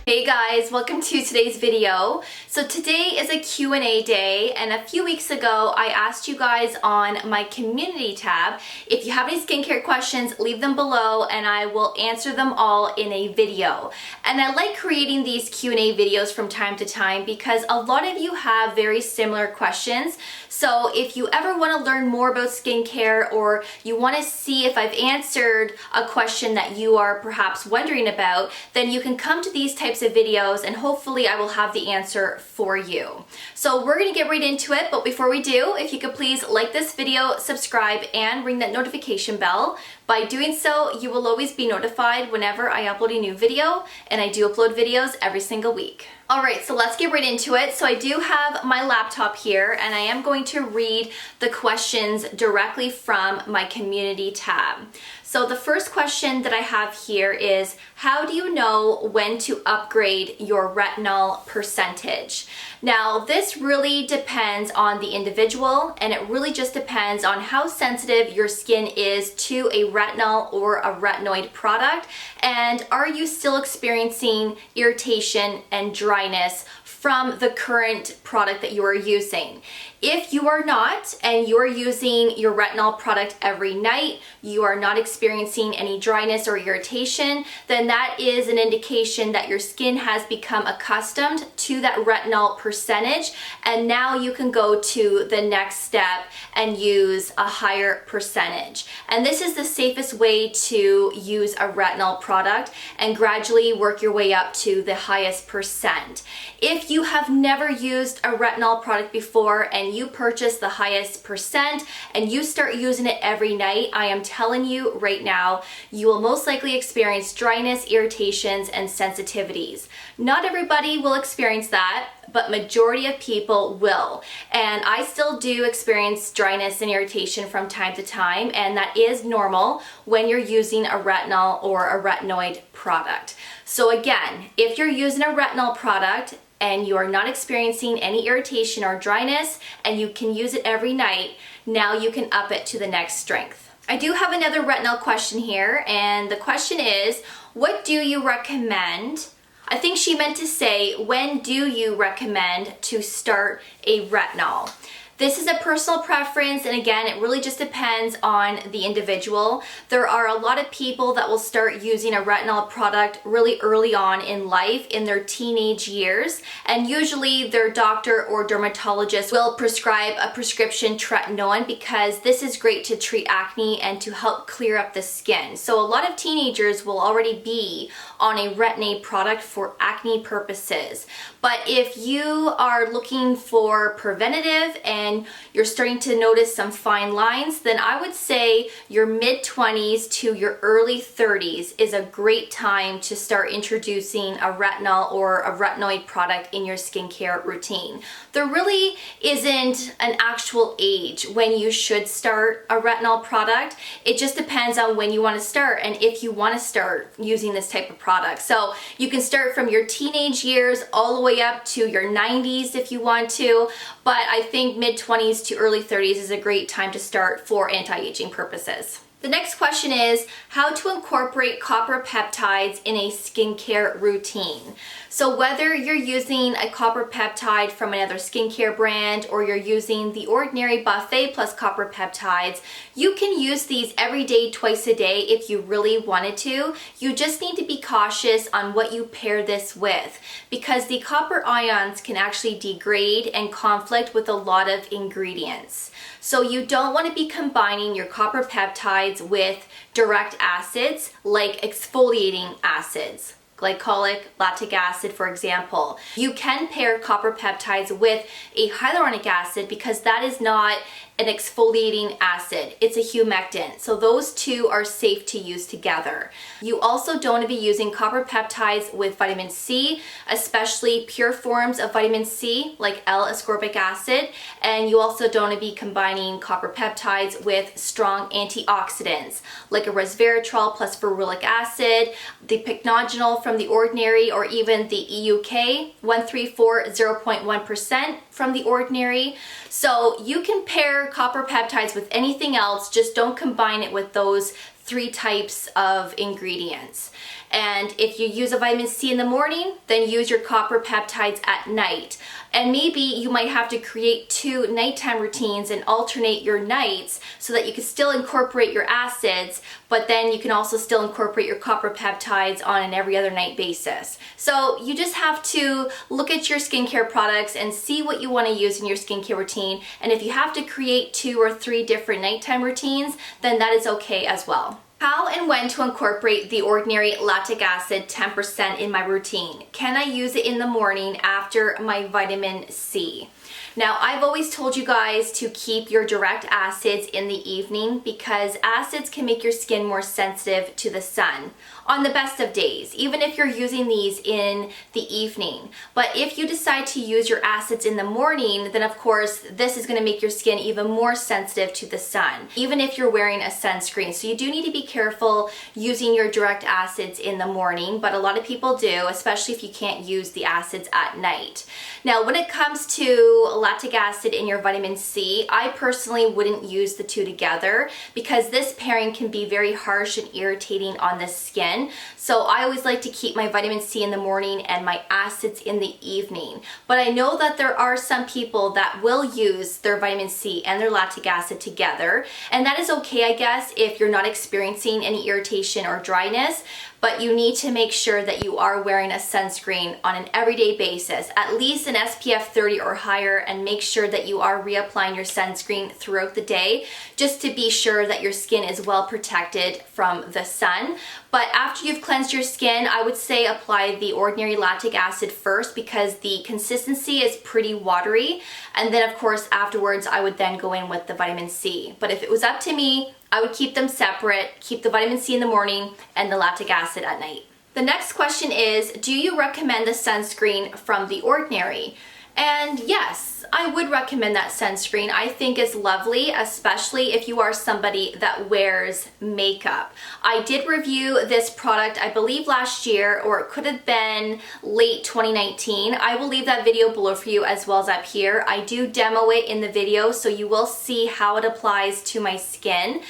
Hey guys, welcome to today's video. So today is a Q&A day, and a few weeks ago I asked you guys on my community tab, if you have any skincare questions, leave them below and I will answer them all in a video. And I like creating these Q&A videos from time to time because a lot of you have very similar questions. So if you ever want to learn more about skincare, or you want to see if I've answered a question that you are perhaps wondering about, then you can come to these types of videos and hopefully I will have the answer for you. So we're going to get right into it, but before we do, if you could please like this video, subscribe, and ring that notification bell. By doing so, you will always be notified whenever I upload a new video, and I do upload videos every single week. Alright, so let's get right into it. So I do have my laptop here and I am going to read the questions directly from my community tab. So the first question that I have here is, how do you know when to upgrade your retinol percentage? Now, this really depends on the individual, and it really just depends on how sensitive your skin is to a retinol or a retinoid product, and are you still experiencing irritation and dryness from the current product that you are using. If you are not, and you're using your retinol product every night, you are not experiencing any dryness or irritation, then that is an indication that your skin has become accustomed to that retinol percentage, and now you can go to the next step and use a higher percentage. And this is the safest way to use a retinol product and gradually work your way up to the highest percent. If you have never used a retinol product before and you purchase the highest percent and you start using it every night, I am telling you right now, you will most likely experience dryness, irritations, and sensitivities. Not everybody will experience that, but majority of people will. And I still do experience dryness and irritation from time to time, and that is normal when you're using a retinol or a retinoid product. So again, if you're using a retinol product and you are not experiencing any irritation or dryness and you can use it every night, now you can up it to the next strength. I do have another retinol question here, and the question is, what do you recommend? I think she meant to say, when do you recommend to start a retinol? This is a personal preference, and again, it really just depends on the individual. There are a lot of people that will start using a retinol product really early on in life, in their teenage years, and usually their doctor or dermatologist will prescribe a prescription tretinoin because this is great to treat acne and to help clear up the skin. So a lot of teenagers will already be on a retin-A product for acne purposes. But if you are looking for preventative and you're starting to notice some fine lines, then I would say your mid-20s to your early 30s is a great time to start introducing a retinol or a retinoid product in your skincare routine. There really isn't an actual age when you should start a retinol product. It just depends on when you want to start and if you want to start using this type of product. So you can start from your teenage years all the way up to your 90s if you want to, but I think mid-20s to early 30s is a great time to start for anti-aging purposes. The next question is how to incorporate copper peptides in a skincare routine. So whether you're using a copper peptide from another skincare brand or you're using the ordinary buffet plus copper peptides, you can use these every day, twice a day if you really wanted to. You just need to be cautious on what you pair this with, because the copper ions can actually degrade and conflict with a lot of ingredients. So you don't want to be combining your copper peptides with direct acids like exfoliating acids, glycolic, lactic acid, for example. You can pair copper peptides with a hyaluronic acid because that is not an exfoliating acid. It's a humectant. So those two are safe to use together. You also don't want to be using copper peptides with vitamin C, especially pure forms of vitamin C like L-ascorbic acid. And you also don't want to be combining copper peptides with strong antioxidants like a resveratrol plus ferulic acid, the pycnogenol from The Ordinary, or even the EUK 134 0.1% from The Ordinary. So you can pair copper peptides with anything else, just don't combine it with those 3 types of ingredients. And if you use a vitamin C in the morning, then use your copper peptides at night. And maybe you might have to create 2 nighttime routines and alternate your nights so that you can still incorporate your acids, but then you can also still incorporate your copper peptides on an every other night basis. So you just have to look at your skincare products and see what you want to use in your skincare routine. And if you have to create 2 or 3 different nighttime routines, then that is okay as well. How and when to incorporate the ordinary lactic acid 10% in my routine? Can I use it in the morning after my vitamin C? Now, I've always told you guys to keep your direct acids in the evening because acids can make your skin more sensitive to the sun on the best of days, even if you're using these in the evening. But if you decide to use your acids in the morning, then of course, this is gonna make your skin even more sensitive to the sun, even if you're wearing a sunscreen. So you do need to be careful using your direct acids in the morning, but a lot of people do, especially if you can't use the acids at night. Now, when it comes to lactic acid in your vitamin C, I personally wouldn't use the 2 together because this pairing can be very harsh and irritating on the skin. So I always like to keep my vitamin C in the morning and my acids in the evening. But I know that there are some people that will use their vitamin C and their lactic acid together, and that is okay, I guess, if you're not experiencing any irritation or dryness. But you need to make sure that you are wearing a sunscreen on an everyday basis, at least an SPF 30 or higher, and make sure that you are reapplying your sunscreen throughout the day just to be sure that your skin is well protected from the sun. But after you've cleansed your skin, I would say apply the ordinary lactic acid first because the consistency is pretty watery. And then of course afterwards I would then go in with the vitamin C. But if it was up to me, I would keep them separate, keep the vitamin C in the morning and the lactic acid at night. The next question is, do you recommend the sunscreen from The Ordinary? And yes, I would recommend that sunscreen. I think it's lovely, especially if you are somebody that wears makeup. I did review this product, I believe last year, or it could have been late 2019. I will leave that video below for you as well as up here. I do demo it in the video, so you will see how it applies to my skin.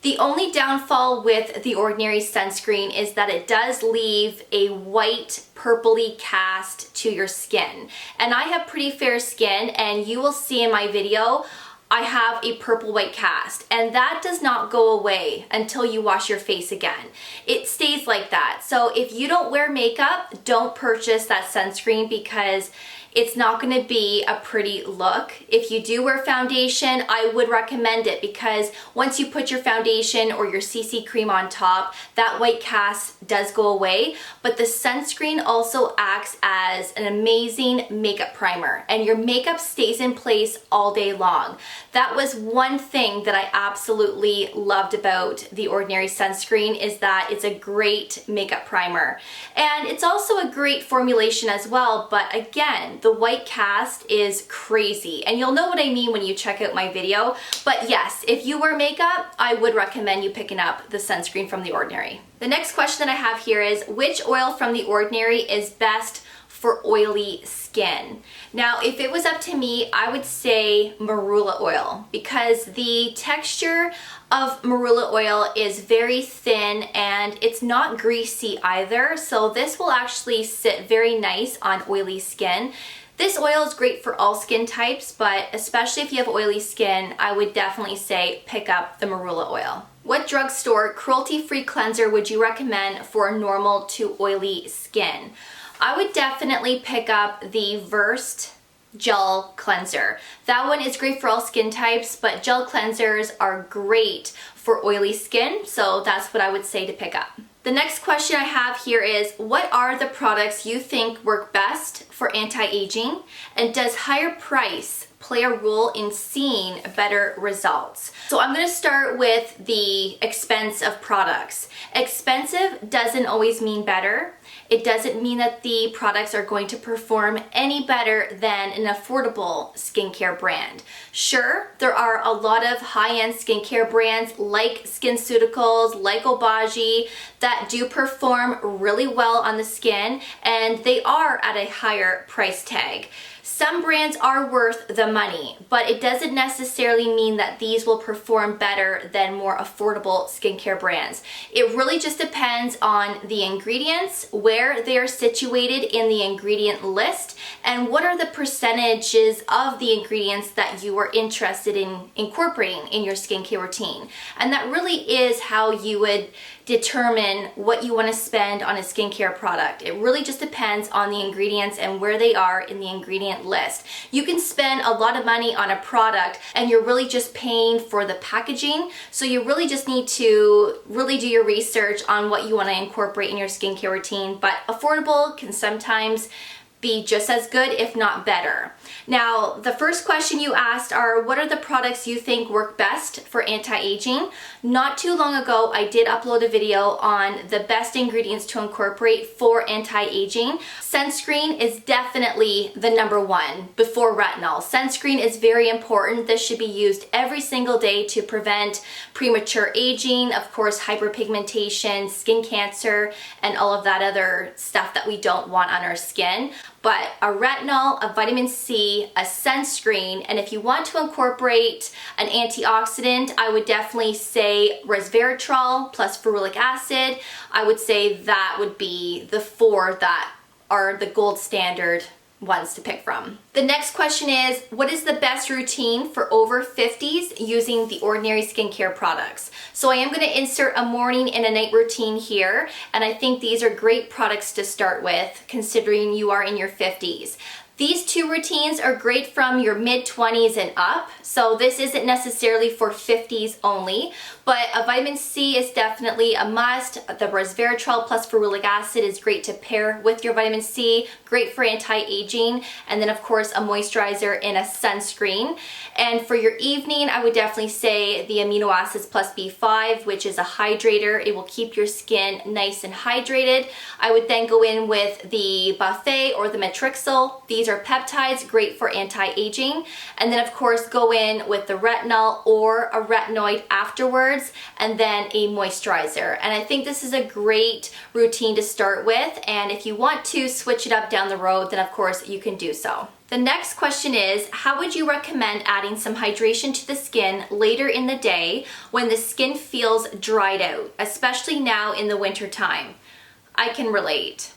The only downfall with The Ordinary sunscreen is that it does leave a white purpley cast to your skin. And I have pretty fair skin, and you will see in my video I have a purple white cast, and that does not go away until you wash your face again. It stays like that. So if you don't wear makeup, don't purchase that sunscreen because it's not going to be a pretty look. If you do wear foundation, I would recommend it because once you put your foundation or your CC cream on top, that white cast does go away. But the sunscreen also acts as an amazing makeup primer, and your makeup stays in place all day long. That was one thing that I absolutely loved about The Ordinary sunscreen, is that it's a great makeup primer. And it's also a great formulation as well, but again, the white cast is crazy, and you'll know what I mean when you check out my video. But yes, if you wear makeup, I would recommend you picking up the sunscreen from The Ordinary. The next question that I have here is, which oil from The Ordinary is best for oily skin? Now, if it was up to me, I would say marula oil, because the texture of marula oil is very thin and it's not greasy either. So this will actually sit very nice on oily skin. This oil is great for all skin types, but especially if you have oily skin, I would definitely say pick up the marula oil. What drugstore cruelty-free cleanser would you recommend for normal to oily skin? I would definitely pick up the Versed gel cleanser. That one is great for all skin types, but gel cleansers are great for oily skin, so that's what I would say to pick up. The next question I have here is, what are the products you think work best for anti-aging, and does higher price play a role in seeing better results? So I'm going to start with the expense of products. Expensive doesn't always mean better. It doesn't mean that the products are going to perform any better than an affordable skincare brand. Sure, there are a lot of high-end skincare brands like SkinCeuticals, like Obagi, that do perform really well on the skin, and they are at a higher price tag. some brands are worth the money, but it doesn't necessarily mean that these will perform better than more affordable skincare brands. It really just depends on the ingredients, where they're situated in the ingredient list, and what are the percentages of the ingredients that you are interested in incorporating in your skincare routine. And that really is how you would determine what you want to spend on a skincare product. It really just depends on the ingredients and where they are in the ingredient list. You can spend a lot of money on a product and you're really just paying for the packaging, so you really just need to really do your research on what you want to incorporate in your skincare routine. But affordable can sometimes be just as good, if not better. Now, the first question you asked are, what are the products you think work best for anti-aging? Not too long ago, I did upload a video on the best ingredients to incorporate for anti-aging. Sunscreen is definitely the number one before retinol. Sunscreen is very important. This should be used every single day to prevent premature aging, of course, hyperpigmentation, skin cancer, and all of that other stuff that we don't want on our skin. But a retinol, a vitamin C, a sunscreen, and if you want to incorporate an antioxidant, I would definitely say resveratrol plus ferulic acid. I would say that would be the four that are the gold standard ones to pick from. The next question is, what is the best routine for over 50s using the Ordinary skincare products? So I am going to insert a morning and a night routine here, and I think these are great products to start with considering you are in your 50s. These two routines are great from your mid-20s and up, so this isn't necessarily for 50s only, but a vitamin C is definitely a must. The resveratrol plus ferulic acid is great to pair with your vitamin C, great for anti-aging, and then of course a moisturizer and a sunscreen. And for your evening, I would definitely say the amino acids plus B5, which is a hydrator. It will keep your skin nice and hydrated. I would then go in with the Buffet or the Matrixyl. These are peptides, great for anti-aging. And then of course go in with the retinol or a retinoid afterwards, and then a moisturizer. And I think this is a great routine to start with, and if you want to switch it up down the road, then of course you can do so. The next question is, how would you recommend adding some hydration to the skin later in the day when the skin feels dried out, especially now in the winter time? I can relate.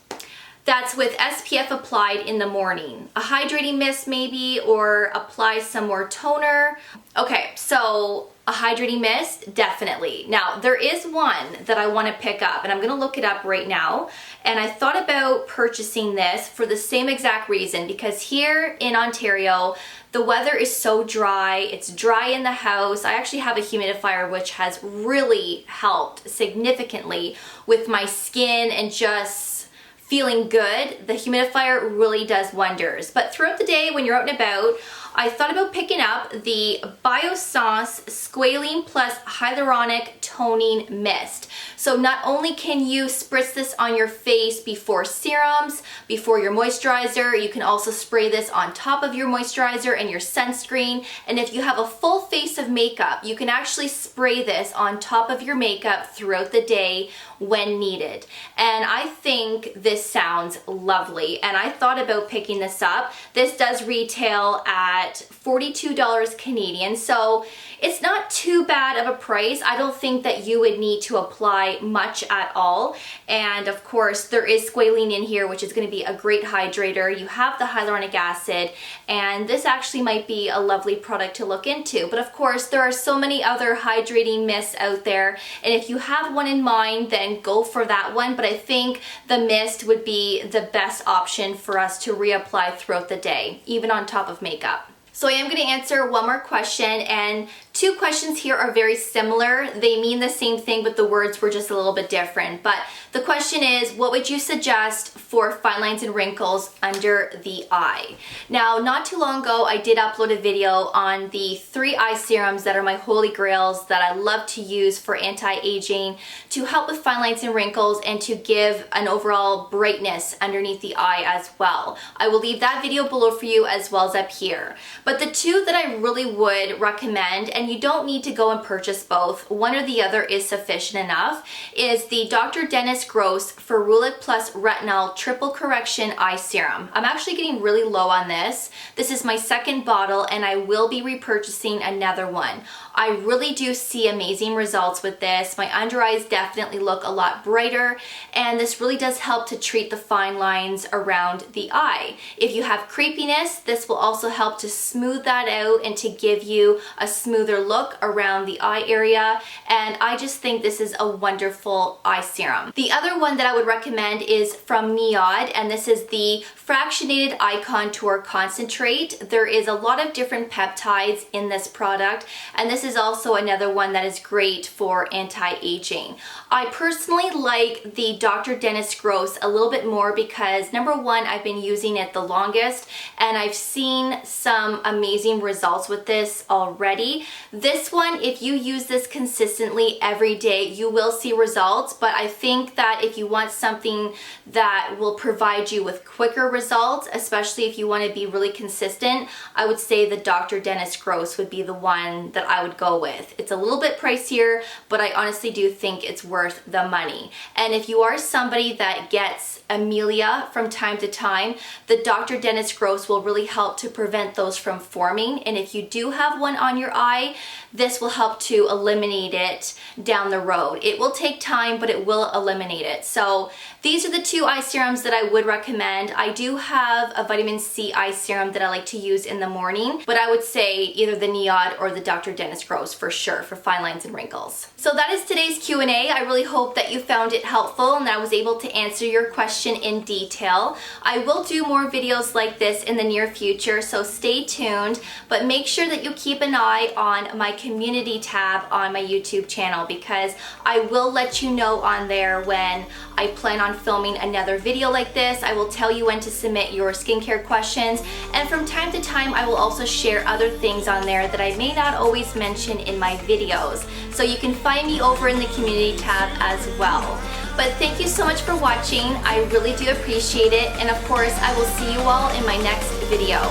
That's with SPF applied in the morning. A hydrating mist maybe, or apply some more toner. Okay, so a hydrating mist, definitely. Now, there is one that I want to pick up, and I'm going to look it up right now. And I thought about purchasing this for the same exact reason, because here in Ontario, the weather is so dry. It's dry in the house. I actually have a humidifier, which has really helped significantly with my skin and just feeling good. The humidifier really does wonders. But throughout the day when you're out and about, I thought about picking up the Biossance Squalene Plus Hyaluronic Toning Mist. So not only can you spritz this on your face before serums, before your moisturizer, you can also spray this on top of your moisturizer and your sunscreen. And if you have a full face of makeup, you can actually spray this on top of your makeup throughout the day when needed. And I think this sounds lovely, and I thought about picking this up. This does retail at $42 Canadian, so it's not too bad of a price. I don't think that you would need to apply much at all. And of course, there is squalene in here, which is going to be a great hydrator. You have the hyaluronic acid, and this actually might be a lovely product to look into. But of course, there are so many other hydrating mists out there, and if you have one in mind, then go for that one. But I think the mist would be the best option for us to reapply throughout the day, even on top of makeup. So I am going to answer one more question, and two questions here are very similar. They mean the same thing, but the words were just a little bit different. But the question is, what would you suggest for fine lines and wrinkles under the eye? Now, not too long ago, I did upload a video on the 3 eye serums that are my holy grails that I love to use for anti-aging to help with fine lines and wrinkles and to give an overall brightness underneath the eye as well. I will leave that video below for you as well as up here. But the two that I really would recommend, and and you don't need to go and purchase both, one or the other is sufficient enough, is the Dr. Dennis Gross Ferulic Plus Retinol Triple Correction Eye Serum. I'm actually getting really low on this. This is my second bottle and I will be repurchasing another one. I really do see amazing results with this. My under eyes definitely look a lot brighter, and this really does help to treat the fine lines around the eye. If you have crepiness, this will also help to smooth that out and to give you a smoother look around the eye area, and I just think this is a wonderful eye serum. The other one that I would recommend is from Niod, and this is the Fractionated Eye Contour Concentrate. There is a lot of different peptides in this product, and this is also another one that is great for anti-aging. I personally like the Dr. Dennis Gross a little bit more because number one, I've been using it the longest and I've seen some amazing results with this already. This one, if you use this consistently every day, you will see results, but I think that if you want something that will provide you with quicker results, especially if you want to be really consistent, I would say the Dr. Dennis Gross would be the one that I would go with. It's a little bit pricier, but I honestly do think it's worth the money. And if you are somebody that gets amelia from time to time, the Dr. Dennis Gross will really help to prevent those from forming. And if you do have one on your eye, this will help to eliminate it down the road. It will take time, but it will eliminate it. So these are the two eye serums that I would recommend. I do have a vitamin C eye serum that I like to use in the morning, but I would say either the Niod or the Dr. Dennis Gross for sure for fine lines and wrinkles. So that is today's Q&A. I really hope that you found it helpful and I was able to answer your question in detail. I will do more videos like this in the near future, so stay tuned, but make sure that you keep an eye on my community tab on my YouTube channel because I will let you know on there when I plan on filming another video like this. I will tell you when to submit your skincare questions, and from time to time I will also share other things on there that I may not always mention in my videos. So you can find me over in the community tab as well. But thank you so much for watching. I really do appreciate it, and of course I will see you all in my next video.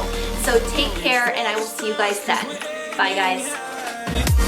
So take care and I will see you guys then. Bye guys.